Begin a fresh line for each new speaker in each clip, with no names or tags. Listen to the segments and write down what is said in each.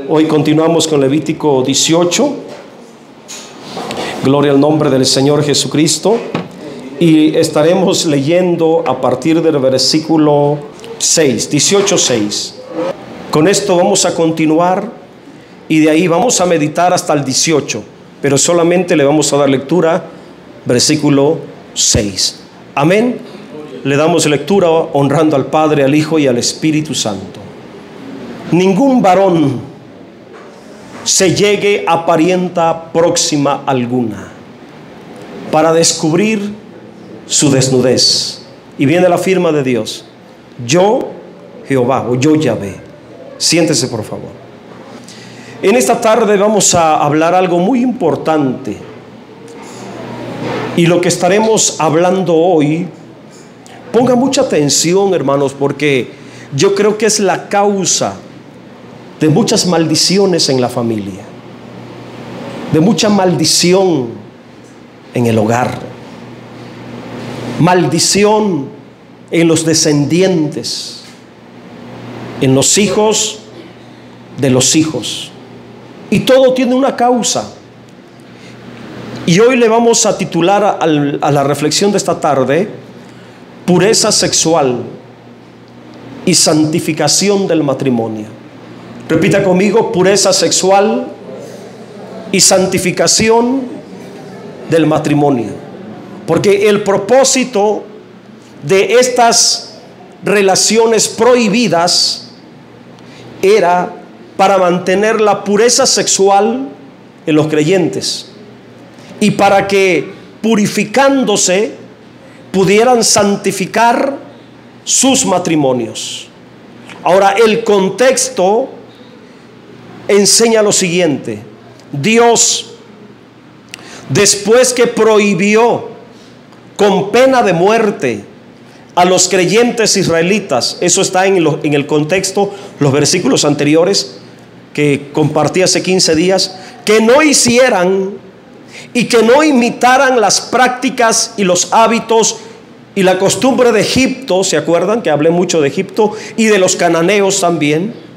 Hoy continuamos con Levítico 18. Gloria al nombre del Señor Jesucristo. Y estaremos leyendo a partir del versículo 6, 18:6. Con esto vamos a continuar y de ahí vamos a meditar hasta el 18, pero solamente le vamos a dar lectura versículo 6. Amén. Le damos lectura honrando al Padre, al Hijo y al Espíritu Santo. Ningún varón se llegue a parienta próxima alguna para descubrir su desnudez. Y viene la firma de Dios: yo Jehová, o yo Yahvé. Siéntese por favor. En esta tarde vamos a hablar algo muy importante. Y lo que estaremos hablando hoy, ponga mucha atención, hermanos, porque yo creo que es la causa de muchas maldiciones en la familia, de mucha maldición en el hogar, maldición en los descendientes, en los hijos de los hijos. Y todo tiene una causa. Y hoy le vamos a titular a la reflexión de esta tarde: pureza sexual y santificación del matrimonio. Repita conmigo: pureza sexual y santificación del matrimonio. Porque el propósito de estas relaciones prohibidas era para mantener la pureza sexual en los creyentes y para que, purificándose, pudieran santificar sus matrimonios. Ahora, el contexto enseña lo siguiente: Dios, después que prohibió con pena de muerte a los creyentes israelitas, eso está en el contexto, los versículos anteriores que compartí hace 15 días, que no hicieran y que no imitaran las prácticas y los hábitos y la costumbre de Egipto. ¿Se acuerdan que hablé mucho de Egipto? Y de los cananeos también.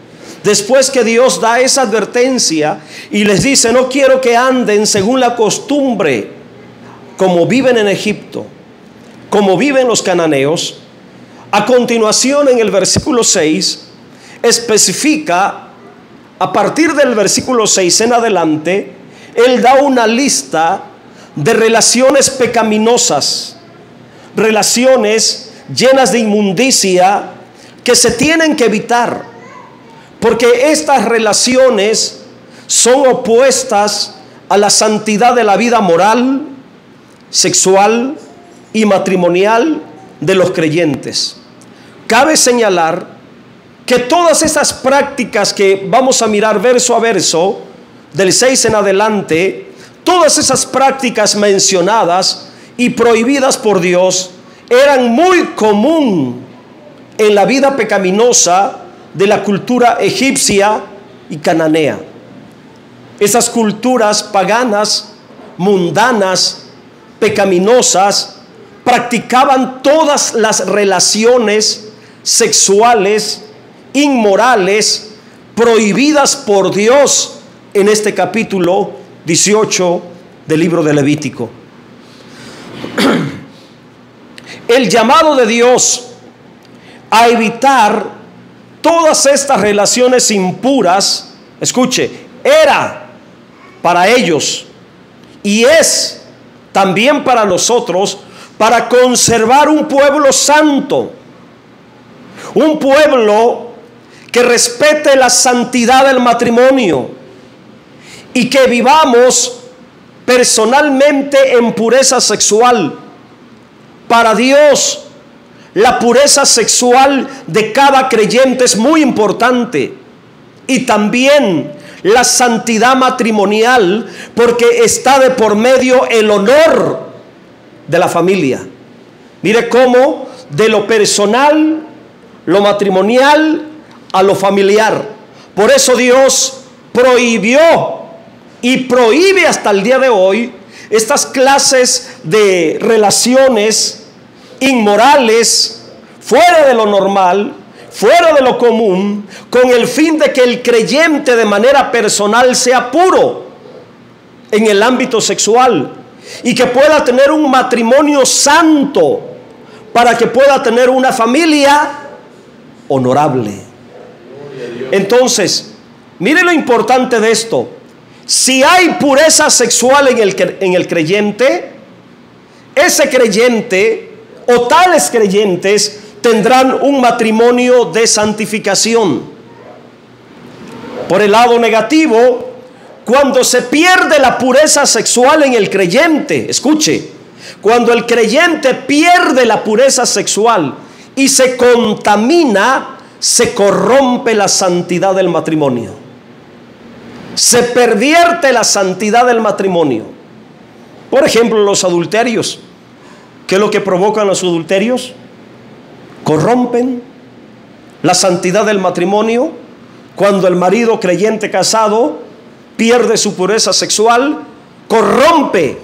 Después que Dios da esa advertencia y les dice: no quiero que anden según la costumbre como viven en Egipto, como viven los cananeos. A continuación, en el versículo 6 especifica, a partir del versículo 6 en adelante, Él da una lista de relaciones pecaminosas, relaciones llenas de inmundicia que se tienen que evitar, porque estas relaciones son opuestas a la santidad de la vida moral, sexual y matrimonial de los creyentes. Cabe señalar que todas estas prácticas que vamos a mirar verso a verso, del 6 en adelante, todas esas prácticas mencionadas y prohibidas por Dios eran muy común en la vida pecaminosa de la cultura egipcia y cananea. Esas culturas paganas, mundanas, pecaminosas, practicaban todas las relaciones sexuales inmorales prohibidas por Dios en este capítulo 18 del libro de Levítico. El llamado de Dios a evitar todas estas relaciones impuras, escuche, era para ellos y es también para nosotros, para conservar un pueblo santo, un pueblo que respete la santidad del matrimonio y que vivamos personalmente en pureza sexual. Para Dios, la pureza sexual de cada creyente es muy importante, y también la santidad matrimonial, porque está de por medio el honor de la familia. Mire cómo de lo personal, lo matrimonial, a lo familiar. Por eso Dios prohibió y prohíbe hasta el día de hoy estas clases de relaciones inmorales, fuera de lo normal, fuera de lo común, con el fin de que el creyente de manera personal sea puro en el ámbito sexual y que pueda tener un matrimonio santo para que pueda tener una familia honorable. Entonces, mire lo importante de esto. Si hay pureza sexual en el creyente, ese creyente o tales creyentes tendrán un matrimonio de santificación. Por el lado negativo, cuando se pierde la pureza sexual en el creyente, escuche, cuando el creyente pierde la pureza sexual y se contamina, se corrompe la santidad del matrimonio. Se pervierte la santidad del matrimonio. Por ejemplo, los adulterios. ¿Qué es lo que provocan los adulterios? Corrompen la santidad del matrimonio. Cuando el marido creyente casado pierde su pureza sexual, corrompe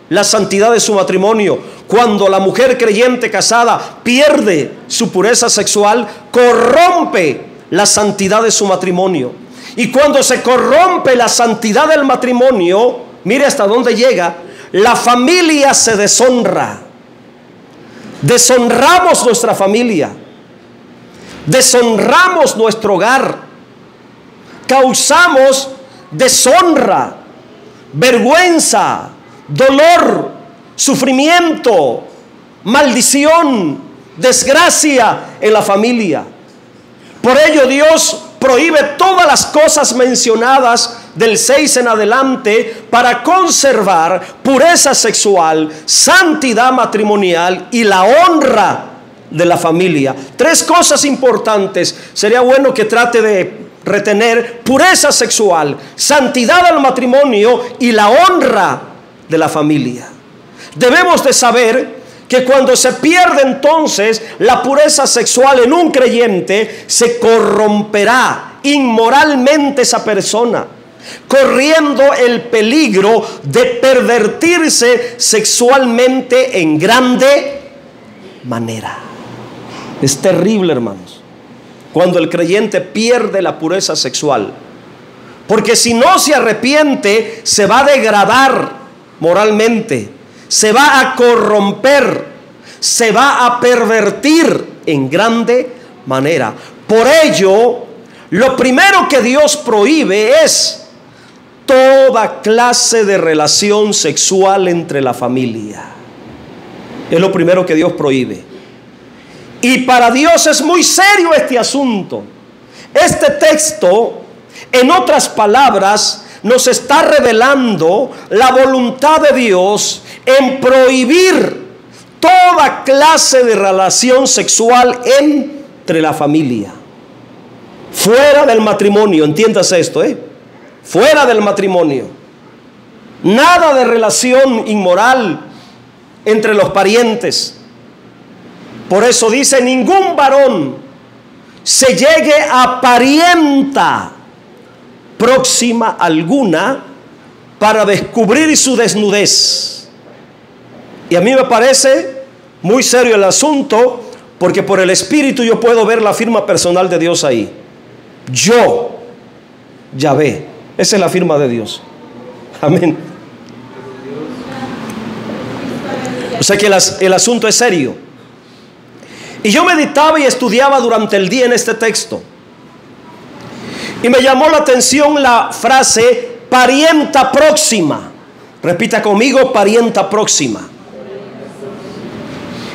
la santidad de su matrimonio. Cuando la mujer creyente casada pierde su pureza sexual, corrompe la santidad de su matrimonio. Y cuando se corrompe la santidad del matrimonio, mire hasta dónde llega, la familia se deshonra. Deshonramos nuestra familia, deshonramos nuestro hogar, causamos deshonra, vergüenza, dolor, sufrimiento, maldición, desgracia en la familia. Por ello Dios prohíbe todas las cosas mencionadas del 6 en adelante para conservar pureza sexual, santidad matrimonial y la honra de la familia. 3 cosas importantes. Sería bueno que trate de retener: pureza sexual, santidad al matrimonio y la honra de la familia. Debemos de saber que cuando se pierde entonces la pureza sexual en un creyente, se corromperá inmoralmente esa persona, corriendo el peligro de pervertirse sexualmente en grande manera. Es terrible, hermanos, cuando el creyente pierde la pureza sexual, porque si no se arrepiente, se va a degradar moralmente, se va a corromper, se va a pervertir en grande manera. Por ello, lo primero que Dios prohíbe es toda clase de relación sexual entre la familia. Es lo primero que Dios prohíbe. Y para Dios es muy serio este asunto. Este texto, en otras palabras, nos está revelando la voluntad de Dios en prohibir toda clase de relación sexual entre la familia, fuera del matrimonio. Entiéndase esto, fuera del matrimonio. Nada de relación inmoral entre los parientes. Por eso dice: ningún varón se llegue a parienta próxima alguna para descubrir su desnudez. Y a mí me parece muy serio el asunto, porque por el Espíritu yo puedo ver la firma personal de Dios ahí. Yo, Yahvé, esa es la firma de Dios. Amén. O sea que el asunto es serio. Y yo meditaba y estudiaba durante el día en este texto, y me llamó la atención la frase parienta próxima. Repita conmigo: parienta próxima.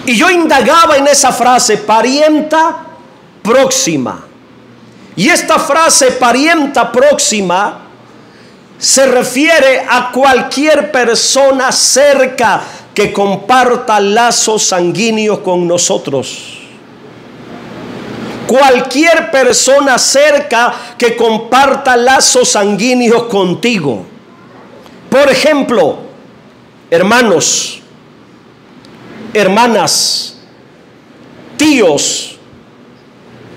Y yo indagaba en esa frase, parienta próxima. Y esta frase, parienta próxima, se refiere a cualquier persona cerca que comparta lazos sanguíneos con nosotros. Cualquier persona cerca que comparta lazos sanguíneos contigo. Por ejemplo, hermanos, hermanas, tíos,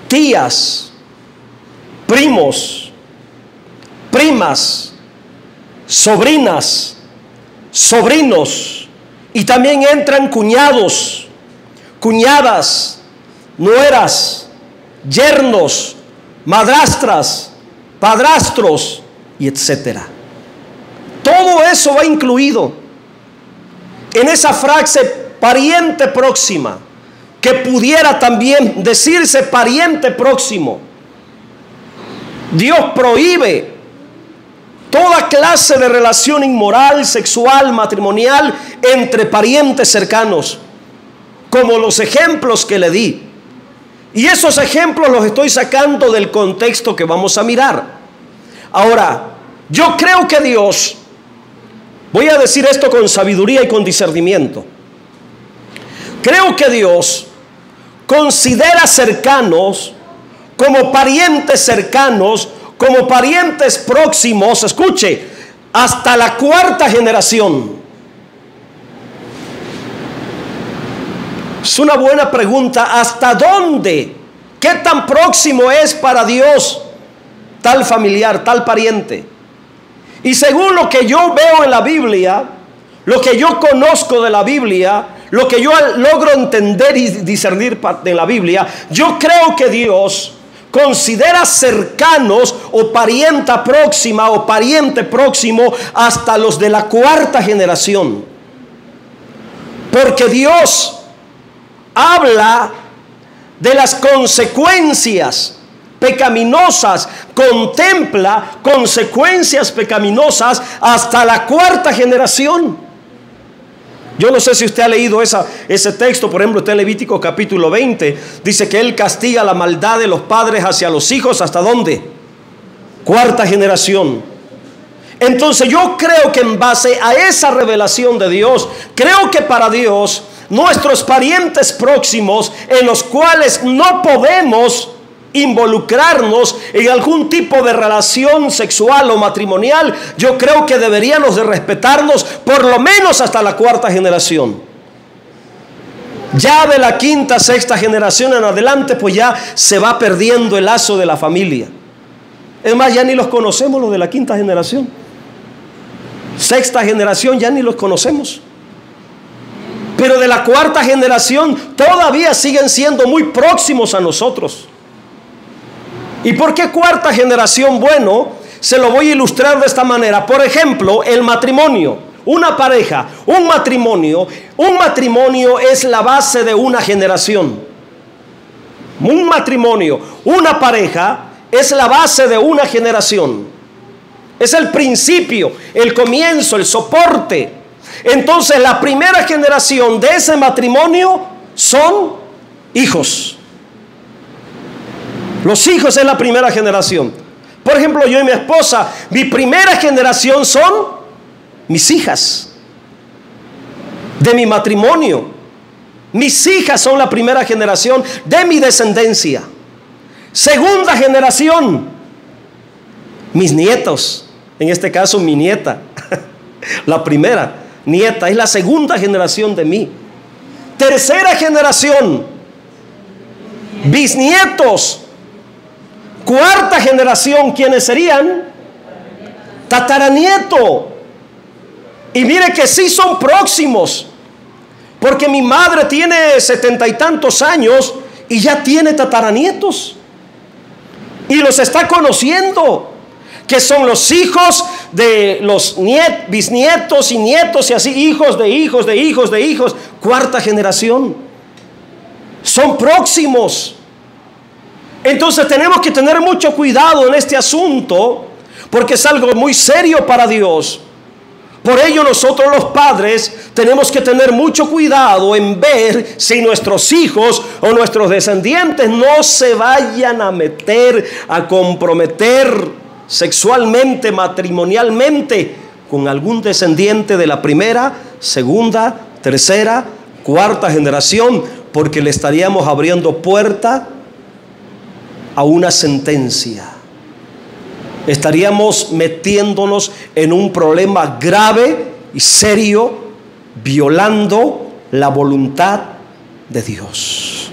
tías, primos, primas, sobrinas, sobrinos, y también entran cuñados, cuñadas, nueras, yernos, madrastras, padrastros y etcétera. Todo eso va incluido en esa frase pariente próxima, que pudiera también decirse pariente próximo. Dios prohíbe toda clase de relación inmoral, sexual, matrimonial entre parientes cercanos, como los ejemplos que le di. Y esos ejemplos los estoy sacando del contexto que vamos a mirar. Ahora, yo creo que Dios, voy a decir esto con sabiduría y con discernimiento, creo que Dios considera cercanos como parientes cercanos, como parientes próximos, escuche, hasta la cuarta generación. Es una buena pregunta. ¿Hasta dónde? ¿Qué tan próximo es para Dios tal familiar, tal pariente? Y según lo que yo veo en la Biblia, lo que yo conozco de la Biblia, lo que yo logro entender y discernir de la Biblia, yo creo que Dios considera cercanos o parienta próxima o pariente próximo hasta los de la cuarta generación. Porque Dios habla de las consecuencias pecaminosas, contempla consecuencias pecaminosas hasta la cuarta generación. Yo no sé si usted ha leído ese texto, por ejemplo, está en Levítico capítulo 20, dice que Él castiga la maldad de los padres hacia los hijos, ¿hasta dónde? Cuarta generación. Entonces yo creo que en base a esa revelación de Dios, creo que para Dios, nuestros parientes próximos, en los cuales no podemos involucrarnos en algún tipo de relación sexual o matrimonial, yo creo que deberíamos de respetarnos por lo menos hasta la cuarta generación. Ya de la quinta, sexta generación en adelante, pues ya se va perdiendo el lazo de la familia. Es más, ya ni los conocemos los de la quinta generación. Sexta generación ya ni los conocemos. Pero de la cuarta generación todavía siguen siendo muy próximos a nosotros. ¿Y por qué cuarta generación? Bueno, se lo voy a ilustrar de esta manera. Por ejemplo, el matrimonio, una pareja, un matrimonio es la base de una generación. Un matrimonio, una pareja es la base de una generación. Es el principio, el comienzo, el soporte. Entonces la primera generación de ese matrimonio son hijos. Los hijos es la primera generación. Por ejemplo, yo y mi esposa, mi primera generación son mis hijas de mi matrimonio. Mis hijas son la primera generación de mi descendencia. Segunda generación, mis nietos. En este caso, mi nieta. La primera nieta es la segunda generación de mí. Tercera generación, bisnietos. Cuarta generación, ¿quiénes serían? Tataranieto. Y mire que sí son próximos, porque mi madre tiene 70 y tantos años y ya tiene tataranietos y los está conociendo, que son los hijos de los bisnietos y nietos y así, hijos de hijos de hijos de hijos. Cuarta generación. Son próximos. Entonces tenemos que tener mucho cuidado en este asunto, porque es algo muy serio para Dios. Por ello nosotros los padres tenemos que tener mucho cuidado en ver si nuestros hijos o nuestros descendientes no se vayan a meter, a comprometer sexualmente, matrimonialmente con algún descendiente de la primera, segunda, tercera, cuarta generación, porque le estaríamos abriendo puerta a una sentencia. Estaríamos metiéndonos en un problema grave y serio, violando la voluntad de Dios.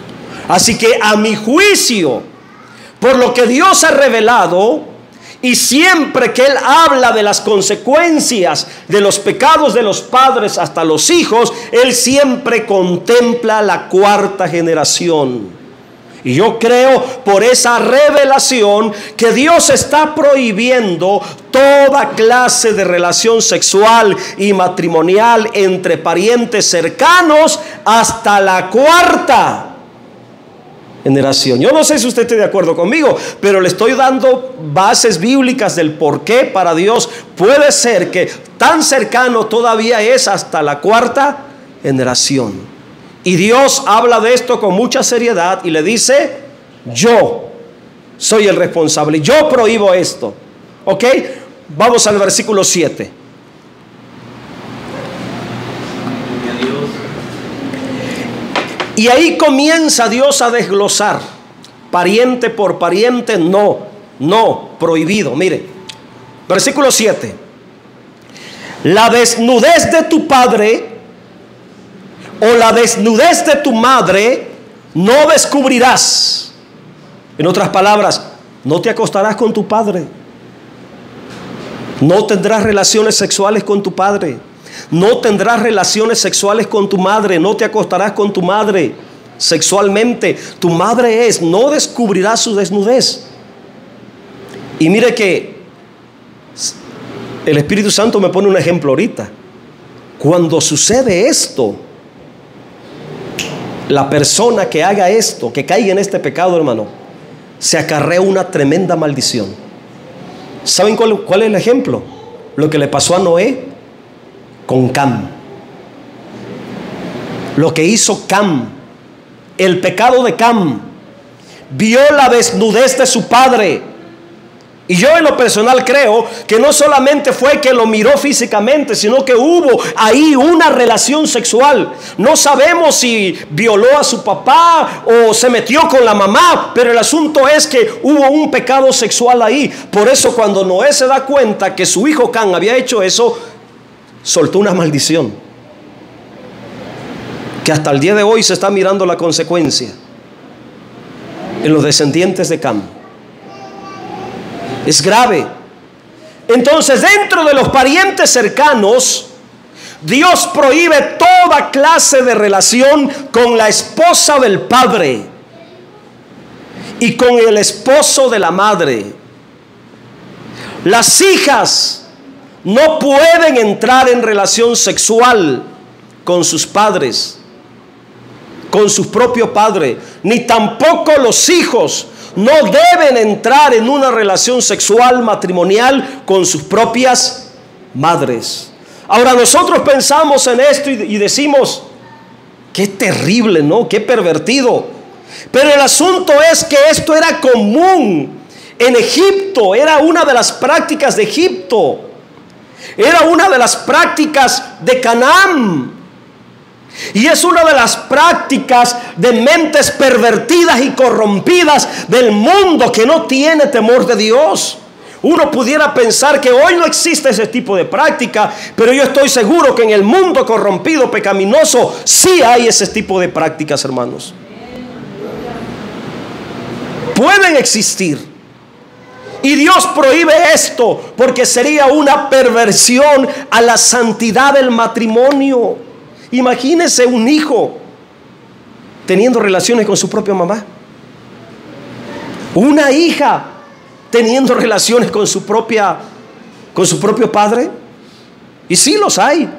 Así que a mi juicio, por lo que Dios ha revelado, y siempre que Él habla de las consecuencias de los pecados de los padres hasta los hijos, Él siempre contempla la cuarta generación. Y yo creo por esa revelación que Dios está prohibiendo toda clase de relación sexual y matrimonial entre parientes cercanos hasta la cuarta generación. Yo no sé si usted esté de acuerdo conmigo, pero le estoy dando bases bíblicas del por qué para Dios puede ser que tan cercano todavía es hasta la cuarta generación. Y Dios habla de esto con mucha seriedad y le dice: yo soy el responsable, yo prohíbo esto. ¿Ok? Vamos al versículo 7. Y ahí comienza Dios a desglosar pariente por pariente. No, prohibido. Mire, versículo 7. La desnudez de tu padre o la desnudez de tu madre no descubrirás. En otras palabras, no te acostarás con tu padre, no tendrás relaciones sexuales con tu padre, no tendrás relaciones sexuales con tu madre, no te acostarás con tu madre sexualmente. Tu madre no descubrirás su desnudez. Y mire que el Espíritu Santo me pone un ejemplo ahorita. Cuando sucede esto, la persona que haga esto, que caiga en este pecado, hermano, se acarrea una tremenda maldición. ¿Saben cuál es el ejemplo? Lo que le pasó a Noé con Cam. Lo que hizo Cam, el pecado de Cam, vio la desnudez de su padre. Y yo en lo personal creo que no solamente fue que lo miró físicamente, sino que hubo ahí una relación sexual. No sabemos si violó a su papá o se metió con la mamá, pero el asunto es que hubo un pecado sexual ahí. Por eso cuando Noé se da cuenta que su hijo Cam había hecho eso, soltó una maldición que hasta el día de hoy se está mirando la consecuencia en los descendientes de Cam. Es grave. Entonces, dentro de los parientes cercanos, Dios prohíbe toda clase de relación con la esposa del padre y con el esposo de la madre. Las hijas no pueden entrar en relación sexual con sus padres, con su propio padre, ni tampoco los hijos no deben entrar en una relación sexual matrimonial con sus propias madres. Ahora nosotros pensamos en esto y decimos: qué terrible, ¿no? Qué pervertido. Pero el asunto es que esto era común en Egipto, era una de las prácticas de Egipto, era una de las prácticas de Canaán. Y es una de las prácticas de mentes pervertidas y corrompidas del mundo que no tiene temor de Dios. Uno pudiera pensar que hoy no existe ese tipo de práctica, pero yo estoy seguro que en el mundo corrompido, pecaminoso, sí hay ese tipo de prácticas, hermanos. Pueden existir. Y Dios prohíbe esto porque sería una perversión a la santidad del matrimonio. Imagínese un hijo teniendo relaciones con su propia mamá, una hija teniendo relaciones con su propio padre. Y sí los hay.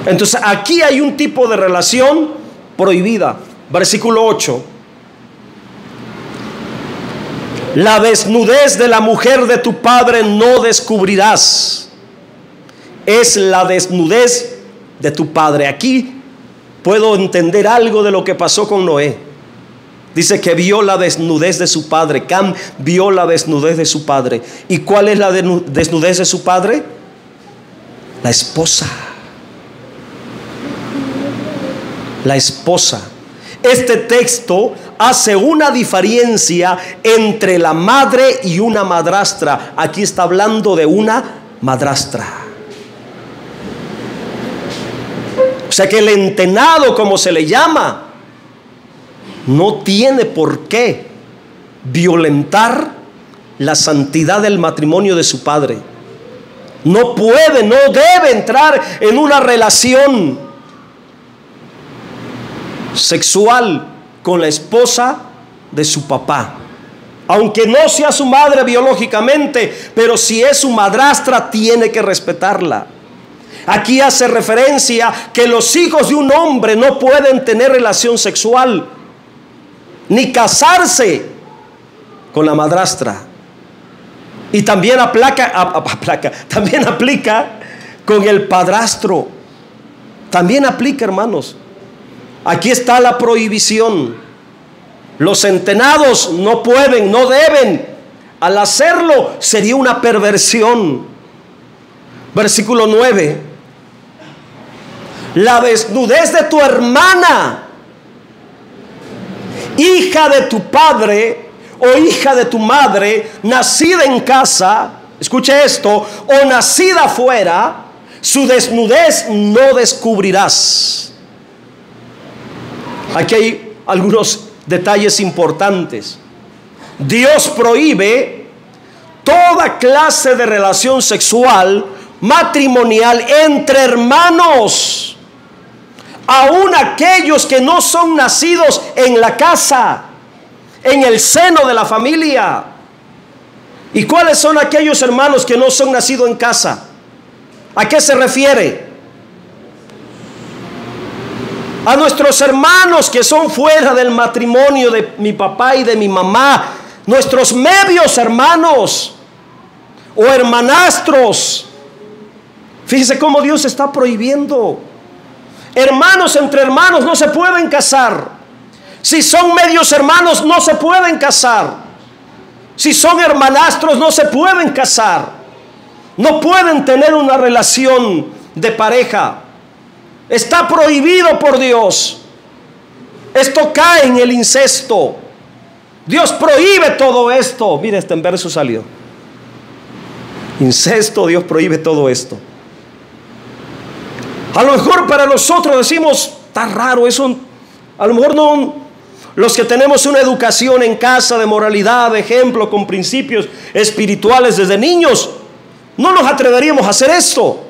Entonces aquí hay un tipo de relación prohibida. Versículo 8. La desnudez de la mujer de tu padre no descubrirás. Es la desnudez de tu padre. Aquí puedo entender algo de lo que pasó con Noé. Dice que vio la desnudez de su padre. Cam vio la desnudez de su padre. ¿Y cuál es la desnudez de su padre? La esposa. La esposa. Este texto hace una diferencia entre la madre y una madrastra. Aquí está hablando de una madrastra. O sea que el entenado, como se le llama, no tiene por qué violentar la santidad del matrimonio de su padre. No puede, no debe entrar en una relación sexual con la esposa de su papá. Aunque no sea su madre biológicamente, pero si es su madrastra, tiene que respetarla. Aquí hace referencia que los hijos de un hombre no pueden tener relación sexual ni casarse con la madrastra. Y también también aplica con el padrastro. También aplica, hermanos. Aquí está la prohibición. Los centenados no pueden, no deben. Al hacerlo sería una perversión. Versículo 9. La desnudez de tu hermana, hija de tu padre o hija de tu madre, nacida en casa, escuche esto, o nacida afuera, su desnudez no descubrirás. Aquí hay algunos detalles importantes. Dios prohíbe toda clase de relación sexual matrimonial entre hermanos, aun aquellos que no son nacidos en la casa, en el seno de la familia. ¿Y cuáles son aquellos hermanos que no son nacidos en casa? ¿A qué se refiere? A nuestros hermanos que son fuera del matrimonio de mi papá y de mi mamá, nuestros medios hermanos o hermanastros. Fíjese cómo Dios está prohibiendo. Hermanos entre hermanos no se pueden casar. Si son medios hermanos no se pueden casar. Si son hermanastros no se pueden casar. No pueden tener una relación de pareja. Está prohibido por Dios. Esto cae en el incesto. Dios prohíbe todo esto. Mire, este en verso salió. Incesto, Dios prohíbe todo esto. A lo mejor para nosotros decimos, está raro eso. A lo mejor no. Los que tenemos una educación en casa de moralidad, de ejemplo, con principios espirituales desde niños, no nos atreveríamos a hacer esto.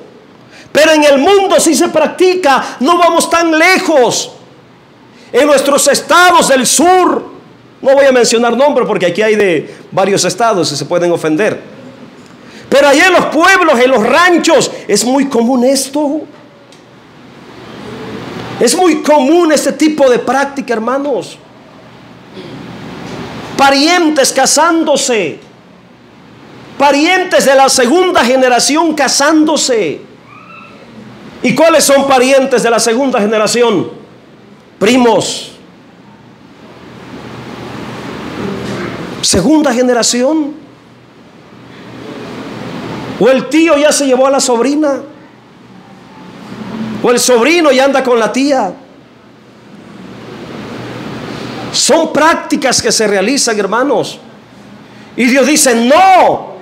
Pero en el mundo sí se practica. No vamos tan lejos. En nuestros estados del sur, no voy a mencionar nombres porque aquí hay de varios estados y se pueden ofender, pero allá en los pueblos, en los ranchos, es muy común esto. Es muy común este tipo de práctica, hermanos. Parientes casándose, parientes de la segunda generación casándose. ¿Y cuáles son parientes de la segunda generación? Primos. Segunda generación. O el tío ya se llevó a la sobrina, o el sobrino ya anda con la tía. Son prácticas que se realizan, hermanos. Y Dios dice, no.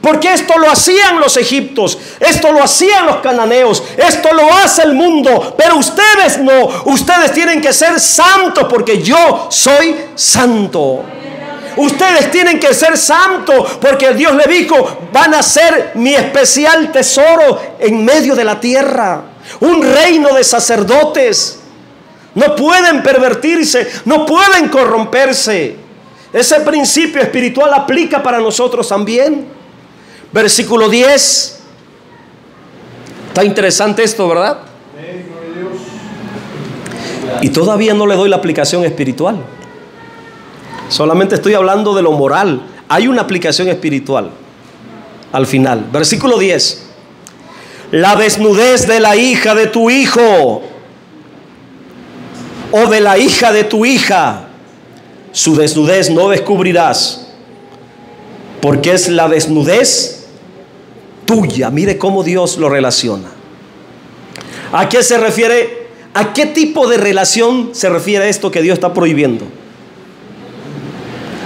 Porque esto lo hacían los egipcios, esto lo hacían los cananeos, esto lo hace el mundo, pero ustedes no. Ustedes tienen que ser santos porque yo soy santo. Ustedes tienen que ser santos porque Dios le dijo, van a ser mi especial tesoro en medio de la tierra, un reino de sacerdotes. No pueden pervertirse, no pueden corromperse. Ese principio espiritual aplica para nosotros también. Versículo 10. Está interesante esto, ¿verdad? Y todavía no le doy la aplicación espiritual. Solamente estoy hablando de lo moral. Hay una aplicación espiritual al final. Versículo 10. La desnudez de la hija de tu hijo o de la hija de tu hija, su desnudez no descubrirás, porque es la desnudez tuya. Mire cómo Dios lo relaciona. ¿A qué se refiere? ¿A qué tipo de relación se refiere esto que Dios está prohibiendo?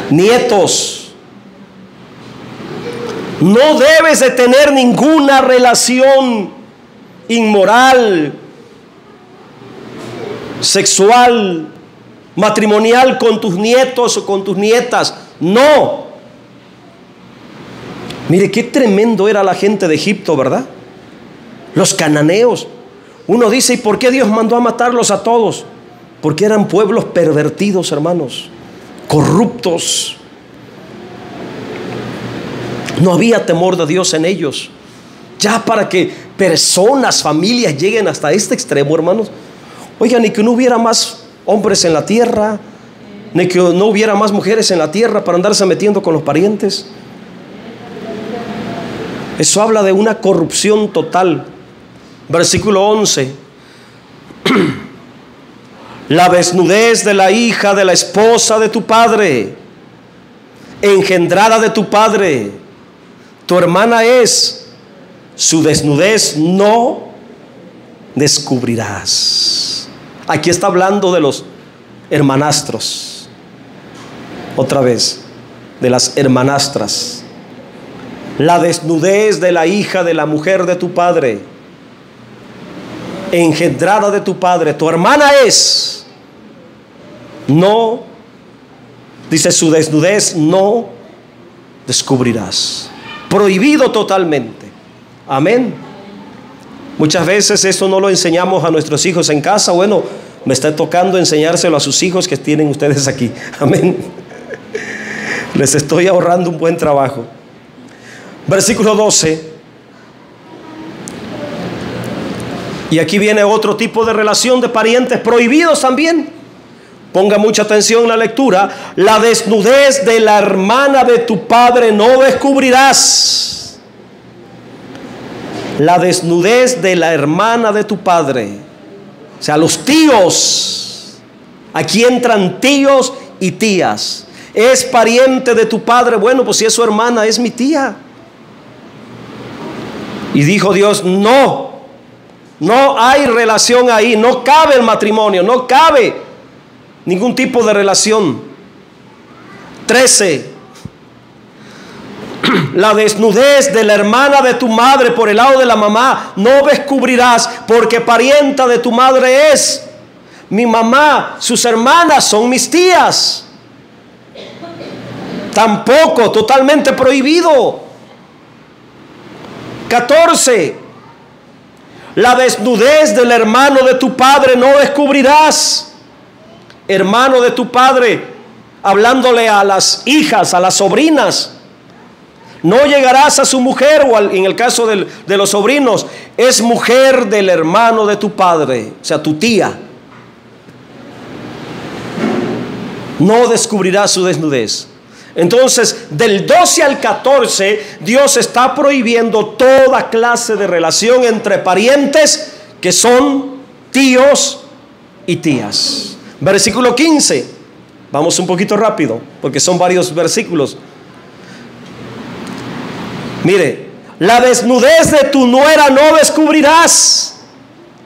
Nietos. No debes de tener ninguna relación inmoral, sexual, matrimonial con tus nietos o con tus nietas. No. Mire qué tremendo era la gente de Egipto, ¿verdad? Los cananeos. Uno dice, ¿y por qué Dios mandó a matarlos a todos? porque eran pueblos pervertidos, hermanos, corruptos. No había temor de Dios en ellos. Ya para que personas, familias lleguen hasta este extremo, hermanos. Oigan, ni que no hubiera más hombres en la tierra, ni que no hubiera más mujeres en la tierra para andarse metiendo con los parientes. Eso habla de una corrupción total. Versículo 11. La desnudez de la hija de la esposa de tu padre, engendrada de tu padre, tu hermana es, su desnudez no descubrirás. Aquí está hablando de los hermanastros. Otra vez, de las hermanastras. La desnudez de la hija de la mujer de tu padre, engendrada de tu padre, tu hermana es. No, dice, su desnudez no descubrirás. Prohibido totalmente. Amén. Muchas veces esto no lo enseñamos a nuestros hijos en casa. Bueno, me está tocando enseñárselo a sus hijos que tienen ustedes aquí. Amén. Les estoy ahorrando un buen trabajo. Versículo 12. Y aquí viene otro tipo de relación de parientes prohibidos también. Ponga mucha atención en la lectura. La desnudez de la hermana de tu padre no descubrirás. La desnudez de la hermana de tu padre. O sea, los tíos. Aquí entran tíos y tías. Es pariente de tu padre. Bueno, pues si es su hermana, es mi tía. Y dijo Dios, no. No hay relación ahí. No cabe el matrimonio. No cabe ningún tipo de relación. 13. La desnudez de la hermana de tu madre por el lado de la mamá no descubrirás, porque parienta de tu madre es. Mi mamá, sus hermanas son mis tías. Tampoco, totalmente prohibido. 14. La desnudez del hermano de tu padre no descubrirás. Hermano de tu padre, hablándole a las hijas, a las sobrinas. No llegarás a su mujer, o en el caso de los sobrinos, es mujer del hermano de tu padre, o sea, tu tía. No descubrirás su desnudez. Entonces, del 12 al 14, Dios está prohibiendo toda clase de relación entre parientes que son tíos y tías. Versículo 15. Vamos un poquito rápido, porque son varios versículos. Mire, la desnudez de tu nuera no descubrirás.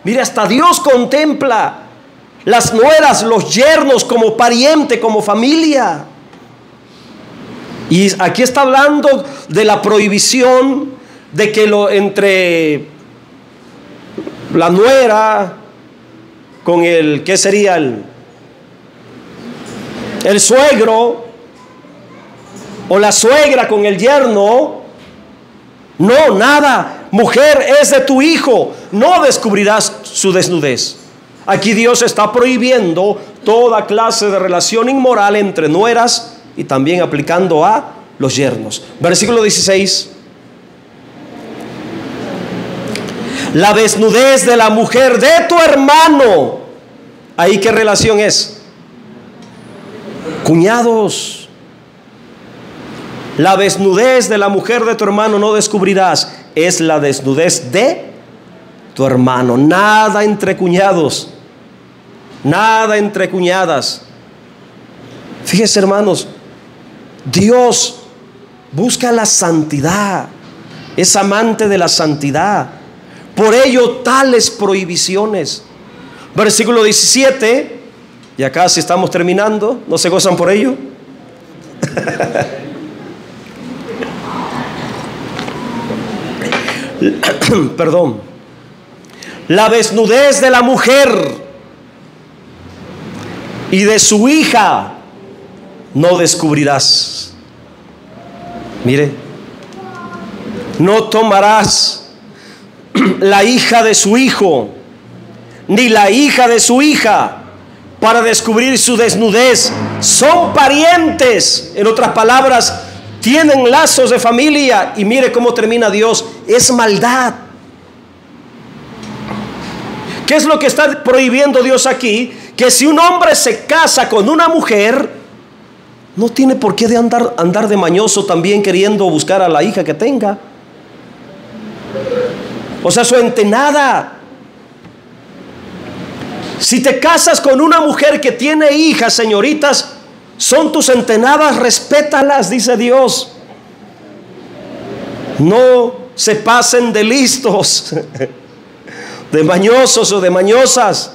Mire, hasta Dios contempla las nueras, los yernos como pariente, como familia. Y aquí está hablando de la prohibición de que entre la nuera con el, ¿qué sería? El suegro o la suegra con el yerno. No, nada. Mujer, es de tu hijo. No descubrirás su desnudez. Aquí Dios está prohibiendo toda clase de relación inmoral entre nueras y también aplicando a los yernos. Versículo 16. La desnudez de la mujer de tu hermano. ¿Ahí qué relación es? Cuñados. La desnudez de la mujer de tu hermano no descubrirás. Es la desnudez de tu hermano. Nada entre cuñados. Nada entre cuñadas. Fíjense, hermanos, Dios busca la santidad. Es amante de la santidad. Por ello, tales prohibiciones. Versículo 17. Ya casi estamos terminando. ¿No se gozan por ello? Perdón. La desnudez de la mujer y de su hija no descubrirás. Mire, no tomarás la hija de su hijo, ni la hija de su hija, para descubrir su desnudez. Son parientes, en otras palabras, tienen lazos de familia. Y mire cómo termina Dios: es maldad. ¿Qué es lo que está prohibiendo Dios aquí? Que si un hombre se casa con una mujer, no tiene por qué de andar de mañoso también queriendo buscar a la hija que tenga. O sea, su entenada. Si te casas con una mujer que tiene hijas, señoritas, son tus entenadas, respétalas, dice Dios. No se pasen de listos, de mañosos o de mañosas.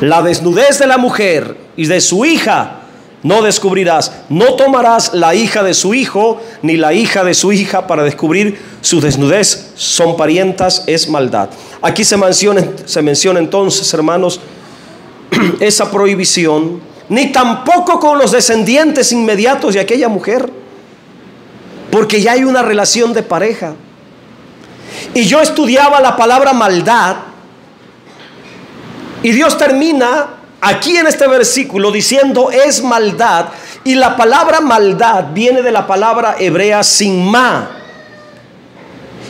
La desnudez de la mujer y de su hija no descubrirás. No tomarás la hija de su hijo ni la hija de su hija para descubrir su desnudez. Son parientas, es maldad. Aquí se menciona entonces, hermanos, esa prohibición. Ni tampoco con los descendientes inmediatos de aquella mujer, porque ya hay una relación de pareja. Y yo estudiaba la palabra maldad, y Dios termina aquí en este versículo diciendo es maldad. Y la palabra maldad viene de la palabra hebrea simá.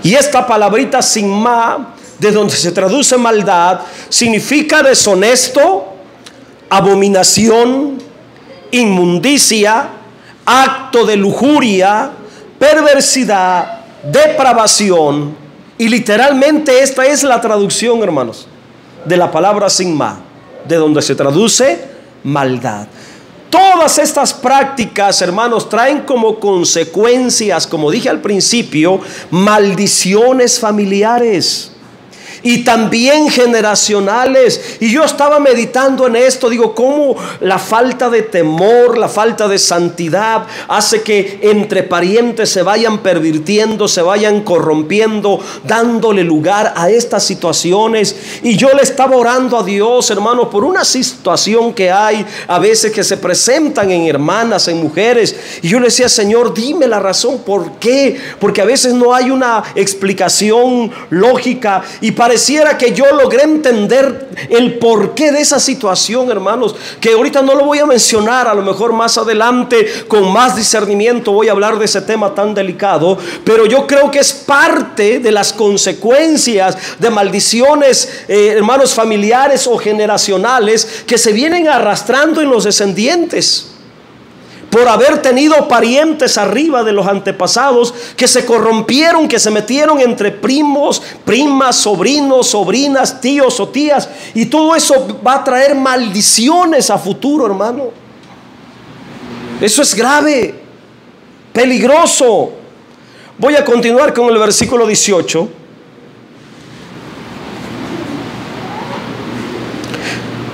Y esta palabrita simá, de donde se traduce maldad, significa deshonesto, abominación, inmundicia, acto de lujuria, perversidad, depravación. Y literalmente esta es la traducción, hermanos, de la palabra simá, de donde se traduce maldad. Todas estas prácticas, hermanos, traen como consecuencias, como dije al principio, maldiciones familiares y también generacionales. Y yo estaba meditando en esto, digo, cómo la falta de temor, la falta de santidad hace que entre parientes se vayan pervirtiendo, se vayan corrompiendo, dándole lugar a estas situaciones. Y yo le estaba orando a Dios, hermanos, por una situación que hay a veces que se presentan en hermanas, en mujeres. Y yo le decía: Señor, dime la razón, ¿por qué? Porque a veces no hay una explicación lógica, y pareciera que yo logré entender el porqué de esa situación, hermanos, que ahorita no lo voy a mencionar. A lo mejor más adelante, con más discernimiento, voy a hablar de ese tema tan delicado. Pero yo creo que es parte de las consecuencias de maldiciones, hermanos, familiares o generacionales que se vienen arrastrando en los descendientes, por haber tenido parientes arriba de los antepasados que se corrompieron, que se metieron entre primos, primas, sobrinos, sobrinas, tíos o tías. Y todo eso va a traer maldiciones a futuro, hermano. Eso es grave, peligroso. Voy a continuar con el versículo 18.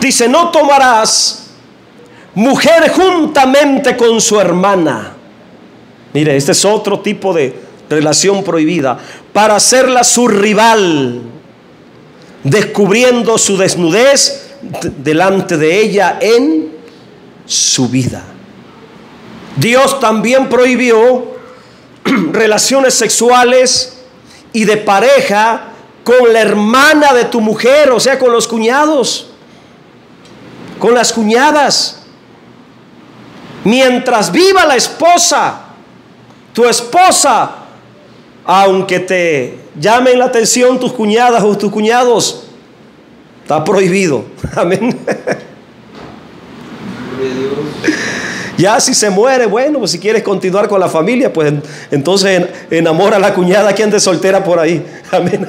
Dice: no tomarás mujer juntamente con su hermana. Mire, este es otro tipo de relación prohibida, para hacerla su rival, descubriendo su desnudez delante de ella en su vida. Dios también prohibió relaciones sexuales y de pareja con la hermana de tu mujer, o sea, con los cuñados, con las cuñadas. Mientras viva la esposa, tu esposa, aunque te llamen la atención tus cuñadas o tus cuñados, está prohibido. Amén. Ya si se muere, bueno, pues si quieres continuar con la familia, pues entonces enamora a la cuñada que ande soltera por ahí. Amén.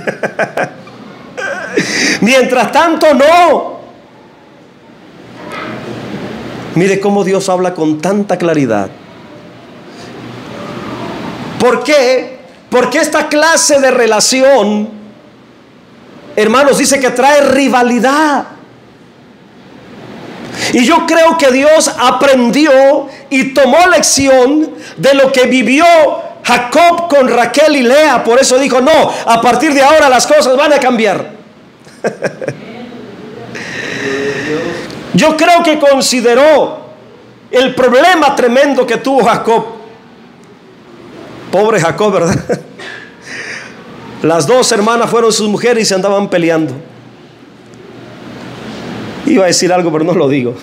Mientras tanto, no. Mire cómo Dios habla con tanta claridad. ¿Por qué? Porque esta clase de relación, hermanos, dice que trae rivalidad. Y yo creo que Dios aprendió y tomó lección de lo que vivió Jacob con Raquel y Lea. Por eso dijo: no, a partir de ahora las cosas van a cambiar. Yo creo que consideró el problema tremendo que tuvo Jacob. Pobre Jacob, ¿verdad? Las dos hermanas fueron sus mujeres y se andaban peleando. Iba a decir algo, pero no lo digo.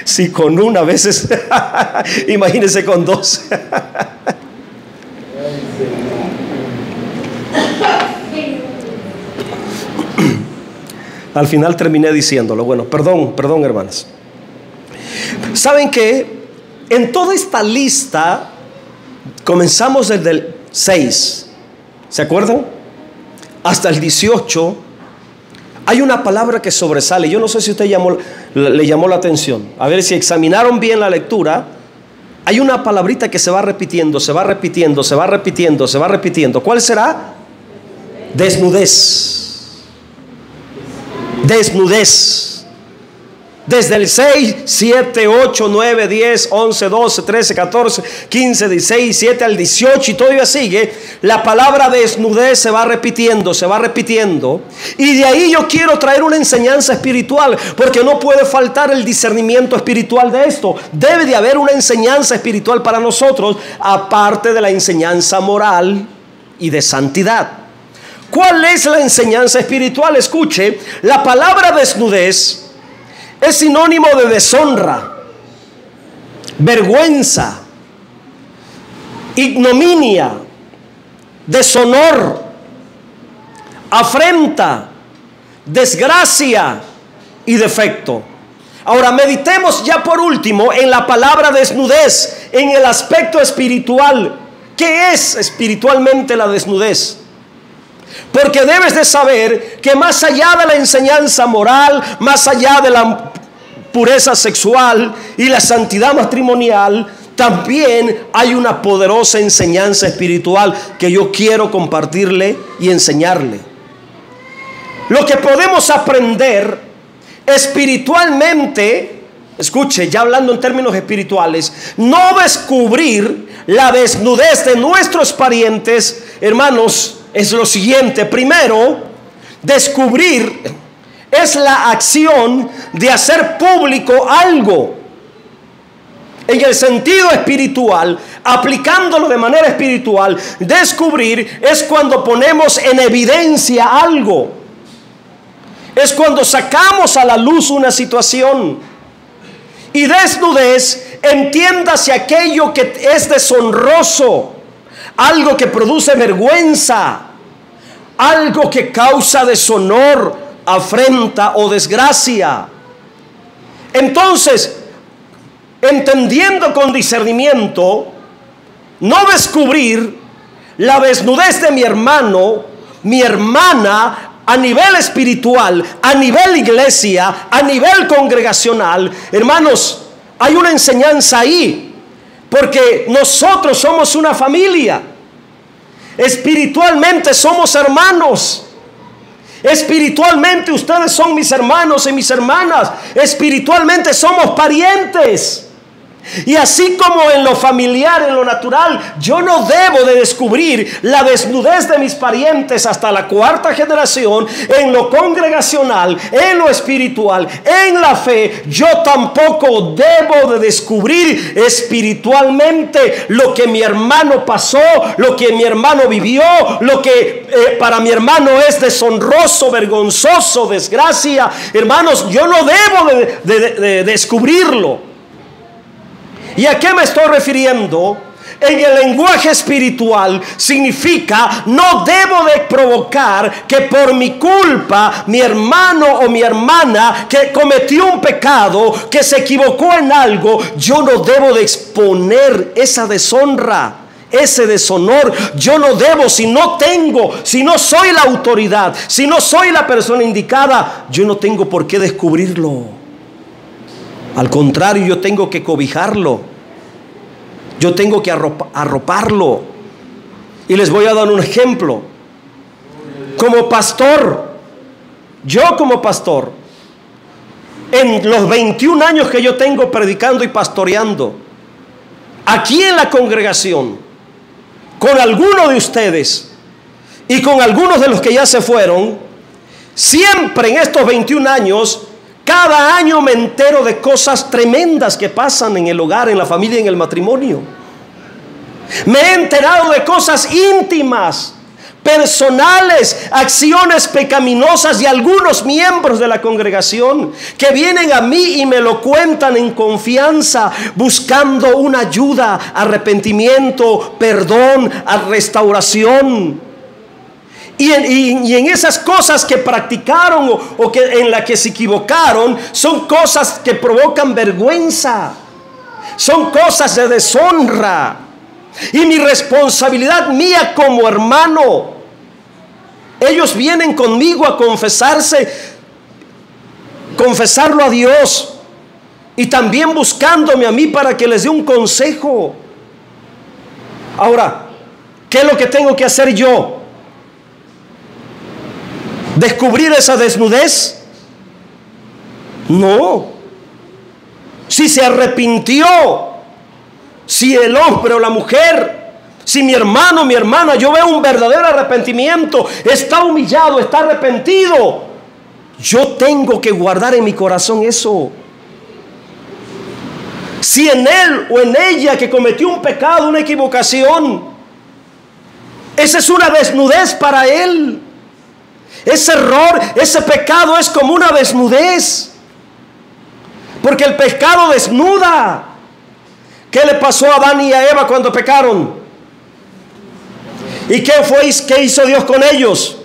Si con una a veces, imagínense con dos. Al final terminé diciéndolo. Bueno, perdón, hermanas. ¿Saben qué? En toda esta lista, comenzamos desde el 6, ¿se acuerdan? Hasta el 18, hay una palabra que sobresale. Yo no sé si usted le llamó la atención. A ver si examinaron bien la lectura. Hay una palabrita que se va repitiendo, se va repitiendo, se va repitiendo, se va repitiendo. ¿Cuál será? Desnudez. Desnudez. Desde el 6, 7, 8, 9, 10, 11, 12, 13, 14, 15, 16, 17 al 18 y todavía sigue. La palabra desnudez se va repitiendo, se va repitiendo. Y de ahí yo quiero traer una enseñanza espiritual, porque no puede faltar el discernimiento espiritual de esto. Debe de haber una enseñanza espiritual para nosotros, aparte de la enseñanza moral y de santidad. ¿Cuál es la enseñanza espiritual? Escuche, la palabra desnudez es sinónimo de deshonra, vergüenza, ignominia, deshonor, afrenta, desgracia y defecto. Ahora meditemos ya por último en la palabra desnudez, en el aspecto espiritual. ¿Qué es espiritualmente la desnudez? Porque debes de saber que más allá de la enseñanza moral, más allá de la pureza sexual y la santidad matrimonial, también hay una poderosa enseñanza espiritual que yo quiero compartirle y enseñarle. Lo que podemos aprender espiritualmente, escuche, ya hablando en términos espirituales, no descubrir la desnudez de nuestros parientes, hermanos, es lo siguiente. Primero, descubrir es la acción de hacer público algo. En el sentido espiritual, aplicándolo de manera espiritual, descubrir es cuando ponemos en evidencia algo. Es cuando sacamos a la luz una situación. Y desnudez, entiéndase aquello que es deshonroso, algo que produce vergüenza, algo que causa deshonor, afrenta o desgracia. Entonces, entendiendo con discernimiento, no descubrir la desnudez de mi hermano, mi hermana, a nivel espiritual, a nivel iglesia, a nivel congregacional. Hermanos, hay una enseñanza ahí, porque nosotros somos una familia. Espiritualmente somos hermanos. Espiritualmente ustedes son mis hermanos y mis hermanas. Espiritualmente somos parientes. Y así como en lo familiar, en lo natural, yo no debo de descubrir la desnudez de mis parientes hasta la cuarta generación. En lo congregacional, en lo espiritual, en la fe, yo tampoco debo de descubrir espiritualmente lo que mi hermano pasó, lo que mi hermano vivió, lo que para mi hermano es deshonroso, vergonzoso, desgracia. Hermanos, yo no debo de descubrirlo. ¿Y a qué me estoy refiriendo? En el lenguaje espiritual significa: no debo de provocar que por mi culpa mi hermano o mi hermana que cometió un pecado, que se equivocó en algo, yo no debo de exponer esa deshonra, ese deshonor. Yo no debo, si no soy la autoridad, si no soy la persona indicada, yo no tengo por qué descubrirlo. Al contrario, yo tengo que cobijarlo. Yo tengo que arroparlo. Y les voy a dar un ejemplo. Como pastor, yo como pastor, en los 21 años que yo tengo predicando y pastoreando, aquí en la congregación, con algunos de ustedes y con algunos de los que ya se fueron, siempre en estos 21 años, cada año me entero de cosas tremendas que pasan en el hogar, en la familia, en el matrimonio. Me he enterado de cosas íntimas, personales, acciones pecaminosas de algunos miembros de la congregación que vienen a mí y me lo cuentan en confianza, buscando una ayuda, arrepentimiento, perdón, a restauración. Y en esas cosas que practicaron o que en las que se equivocaron, son cosas que provocan vergüenza, son cosas de deshonra. Y mi responsabilidad mía como hermano, ellos vienen conmigo a confesarlo a Dios, y también buscándome a mí para que les dé un consejo. Ahora, ¿qué es lo que tengo que hacer yo? ¿Descubrir esa desnudez? No. Si se arrepintió, si el hombre o la mujer, si mi hermano, mi hermana, yo veo un verdadero arrepentimiento, está humillado, está arrepentido, yo tengo que guardar en mi corazón eso. Si en él o en ella que cometió un pecado, una equivocación, esa es una desnudez para él. Ese error, ese pecado es como una desnudez, porque el pecado desnuda. ¿Qué le pasó a Adán y a Eva cuando pecaron? ¿Y qué hizo Dios con ellos?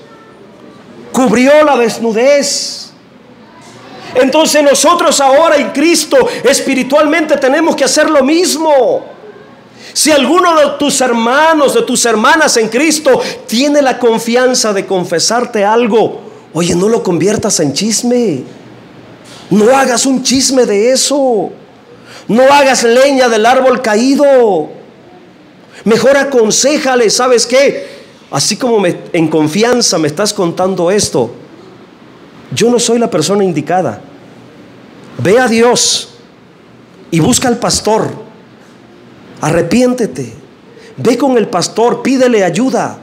Cubrió la desnudez. Entonces nosotros ahora en Cristo espiritualmente tenemos que hacer lo mismo. Si alguno de tus hermanos, de tus hermanas en Cristo tiene la confianza de confesarte algo, oye, no lo conviertas en chisme. No hagas un chisme de eso. No hagas leña del árbol caído. Mejor aconséjale, ¿sabes qué? Así como en confianza me estás contando esto, yo no soy la persona indicada. Ve a Dios y busca al pastor. Arrepiéntete, ve con el pastor, pídele ayuda,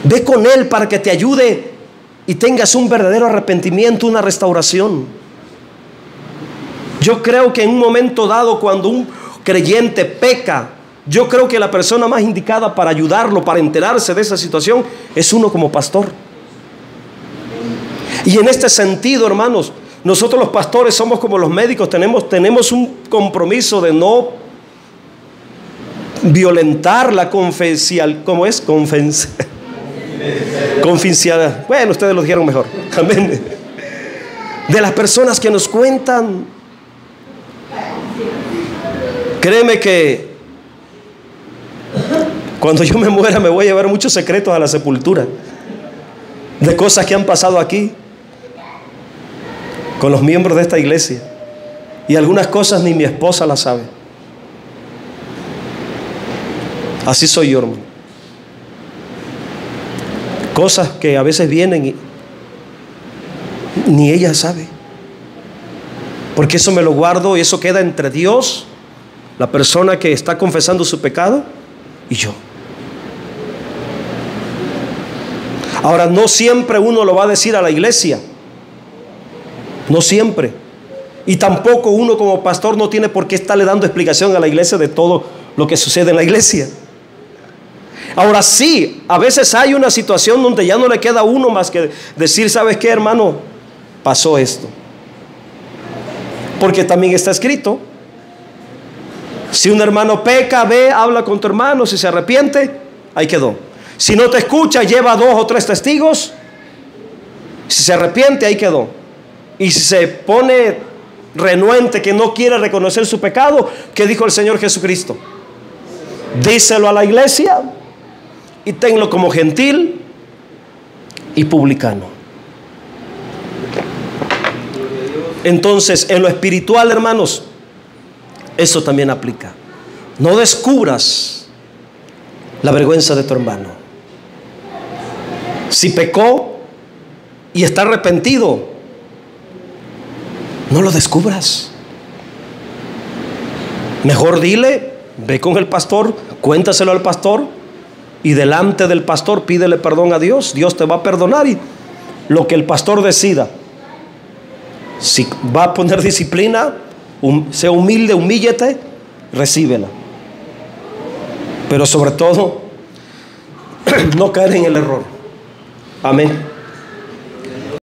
ve con él para que te ayude y tengas un verdadero arrepentimiento, una restauración. Yo creo que en un momento dado, cuando un creyente peca, yo creo que la persona más indicada para ayudarlo, para enterarse de esa situación, es uno como pastor. Y en este sentido, hermanos, nosotros los pastores somos como los médicos, tenemos un compromiso de no violentar la confidencialidad. ¿Cómo es? Confidencialidad. Bueno, ustedes lo dijeron mejor. Amén. De las personas que nos cuentan. Créeme que cuando yo me muera me voy a llevar muchos secretos a la sepultura, de cosas que han pasado aquí con los miembros de esta iglesia, y algunas cosas ni mi esposa las sabe. Así soy yo, hermano. Cosas que a veces vienen y ni ella sabe, porque eso me lo guardo y eso queda entre Dios, la persona que está confesando su pecado, y yo. Ahora, no siempre uno lo va a decir a la iglesia, no siempre, y tampoco uno como pastor no tiene por qué estarle dando explicación a la iglesia de todo lo que sucede en la iglesia. Ahora sí, a veces hay una situación donde ya no le queda a uno más que decir, ¿sabes qué, hermano? Pasó esto. Porque también está escrito, si un hermano peca, ve, habla con tu hermano, si se arrepiente, ahí quedó. Si no te escucha, lleva 2 o 3 testigos. Si se arrepiente, ahí quedó. Y si se pone renuente, que no quiere reconocer su pecado, ¿qué dijo el Señor Jesucristo? Díselo a la iglesia y tenlo como gentil y publicano. Entonces, en lo espiritual, hermanos, eso también aplica. No descubras la vergüenza de tu hermano. Si pecó y está arrepentido, no lo descubras. Mejor dile, ve con el pastor, cuéntaselo al pastor, y delante del pastor pídele perdón a Dios. Dios te va a perdonar, y lo que el pastor decida. Si va a poner disciplina, sea humilde, humíllate, recíbela. Pero sobre todo, no caer en el error. Amén.